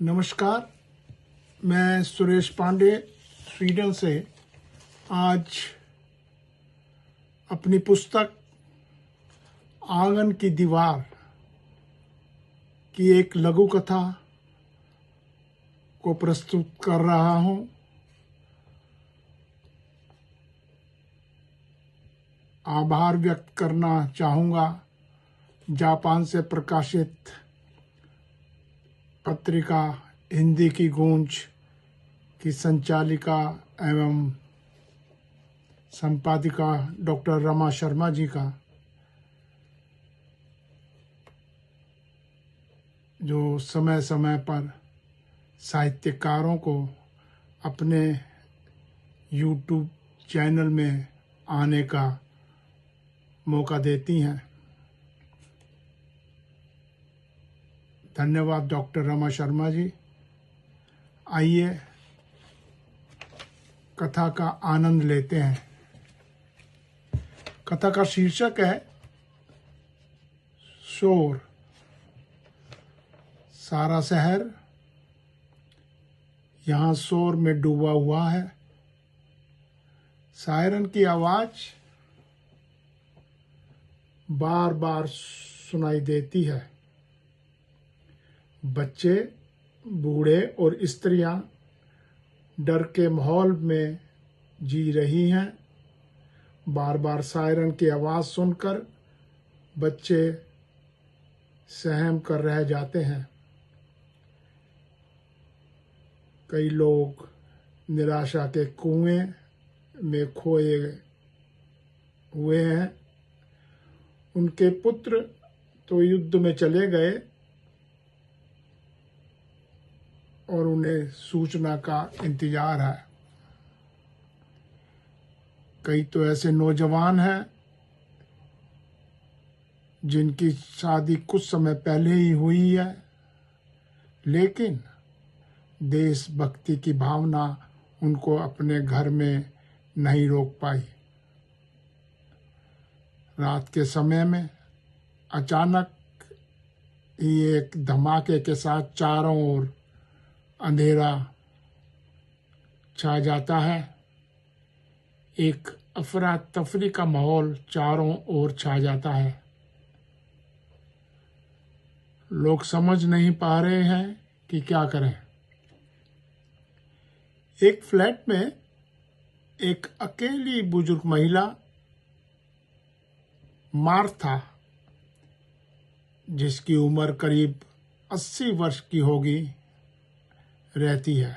नमस्कार, मैं सुरेश पांडे स्वीडन से आज अपनी पुस्तक आंगन की दीवार की एक लघु कथा को प्रस्तुत कर रहा हूं। आभार व्यक्त करना चाहूँगा जापान से प्रकाशित पत्रिका हिंदी की गूंज की संचालिका एवं संपादिका डॉक्टर रमा शर्मा जी का, जो समय समय पर साहित्यकारों को अपने YouTube चैनल में आने का मौका देती हैं। धन्यवाद डॉक्टर रमा शर्मा जी। आइए कथा का आनंद लेते हैं। कथा का शीर्षक है शोर। सारा शहर यहाँ शोर में डूबा हुआ है। सायरन की आवाज बार बार सुनाई देती है। बच्चे, बूढ़े और स्त्रियां डर के माहौल में जी रही हैं। बार बार सायरन की आवाज़ सुनकर बच्चे सहम कर रह जाते हैं। कई लोग निराशा के कुएं में खोए हुए हैं। उनके पुत्र तो युद्ध में चले गए और उन्हें सूचना का इंतजार है। कई तो ऐसे नौजवान हैं जिनकी शादी कुछ समय पहले ही हुई है, लेकिन देशभक्ति की भावना उनको अपने घर में नहीं रोक पाई। रात के समय में अचानक ही एक धमाके के साथ चारों ओर अंधेरा छा जाता है। एक अफरा तफरी का माहौल चारों ओर छा जाता है। लोग समझ नहीं पा रहे हैं कि क्या करें। एक फ्लैट में एक अकेली बुजुर्ग महिला मार्था, जिसकी उम्र करीब 80 वर्ष की होगी, रहती है।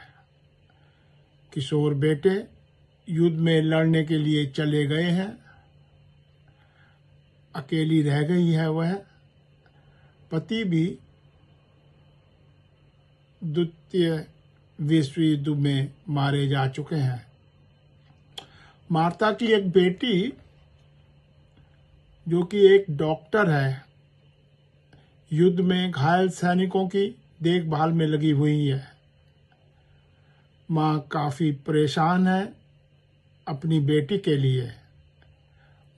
किशोर बेटे युद्ध में लड़ने के लिए चले गए हैं। अकेली रह गई है वह। पति भी द्वितीय विश्व युद्ध में मारे जा चुके हैं। मार्था की एक बेटी, जो कि एक डॉक्टर है, युद्ध में घायल सैनिकों की देखभाल में लगी हुई है। माँ काफ़ी परेशान है अपनी बेटी के लिए।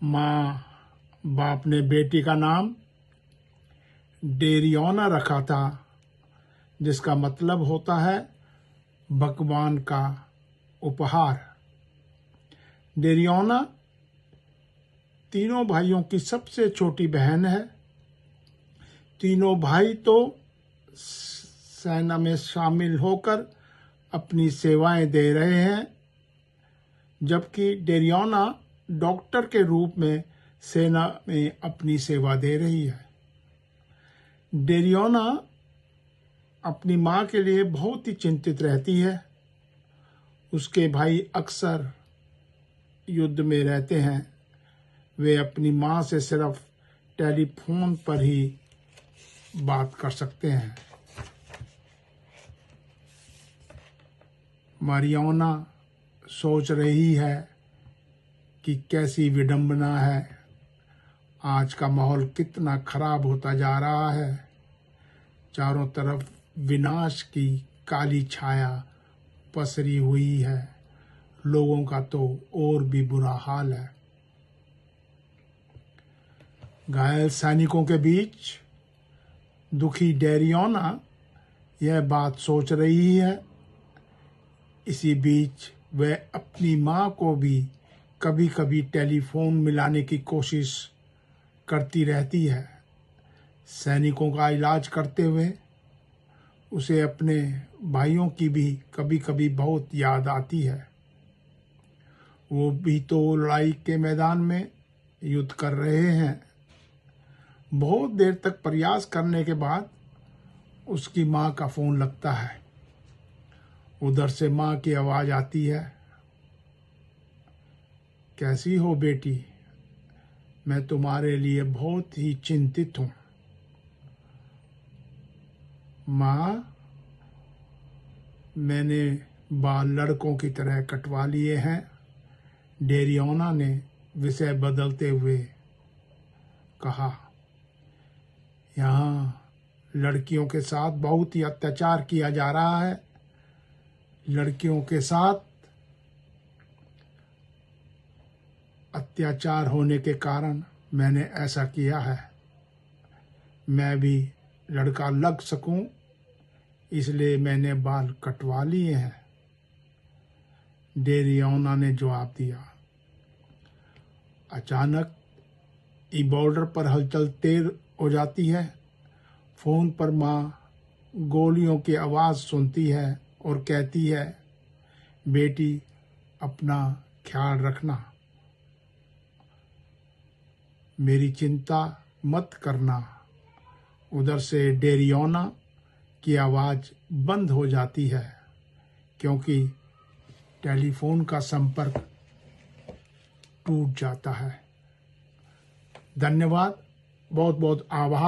माँ बाप ने बेटी का नाम डेरियोना रखा था, जिसका मतलब होता है भगवान का उपहार। डेरियोना तीनों भाइयों की सबसे छोटी बहन है। तीनों भाई तो सेना में शामिल होकर अपनी सेवाएं दे रहे हैं, जबकि डेरियोना डॉक्टर के रूप में सेना में अपनी सेवा दे रही है। डेरियोना अपनी माँ के लिए बहुत ही चिंतित रहती है। उसके भाई अक्सर युद्ध में रहते हैं। वे अपनी माँ से सिर्फ टेलीफोन पर ही बात कर सकते हैं। मारियोना सोच रही है कि कैसी विडंबना है। आज का माहौल कितना खराब होता जा रहा है। चारों तरफ विनाश की काली छाया पसरी हुई है। लोगों का तो और भी बुरा हाल है। घायल सैनिकों के बीच दुखी डेरियोना यह बात सोच रही है। इसी बीच वह अपनी माँ को भी कभी कभी टेलीफोन मिलाने की कोशिश करती रहती है। सैनिकों का इलाज करते हुए उसे अपने भाइयों की भी कभी कभी बहुत याद आती है। वो भी तो लड़ाई के मैदान में युद्ध कर रहे हैं। बहुत देर तक प्रयास करने के बाद उसकी माँ का फ़ोन लगता है। उधर से माँ की आवाज़ आती है, कैसी हो बेटी, मैं तुम्हारे लिए बहुत ही चिंतित हूँ। माँ, मैंने बाल लड़कों की तरह कटवा लिए हैं, डेरियोना ने विषय बदलते हुए कहा। यहाँ लड़कियों के साथ बहुत ही अत्याचार किया जा रहा है। लड़कियों के साथ अत्याचार होने के कारण मैंने ऐसा किया है। मैं भी लड़का लग सकूं, इसलिए मैंने बाल कटवा लिए हैं, डेरियोना ने जवाब दिया। अचानक बॉर्डर पर हलचल तेज हो जाती है। फोन पर माँ गोलियों की आवाज़ सुनती है और कहती है, बेटी अपना ख्याल रखना, मेरी चिंता मत करना। उधर से डेरियोना की आवाज़ बंद हो जाती है क्योंकि टेलीफोन का संपर्क टूट जाता है। धन्यवाद, बहुत बहुत आभार।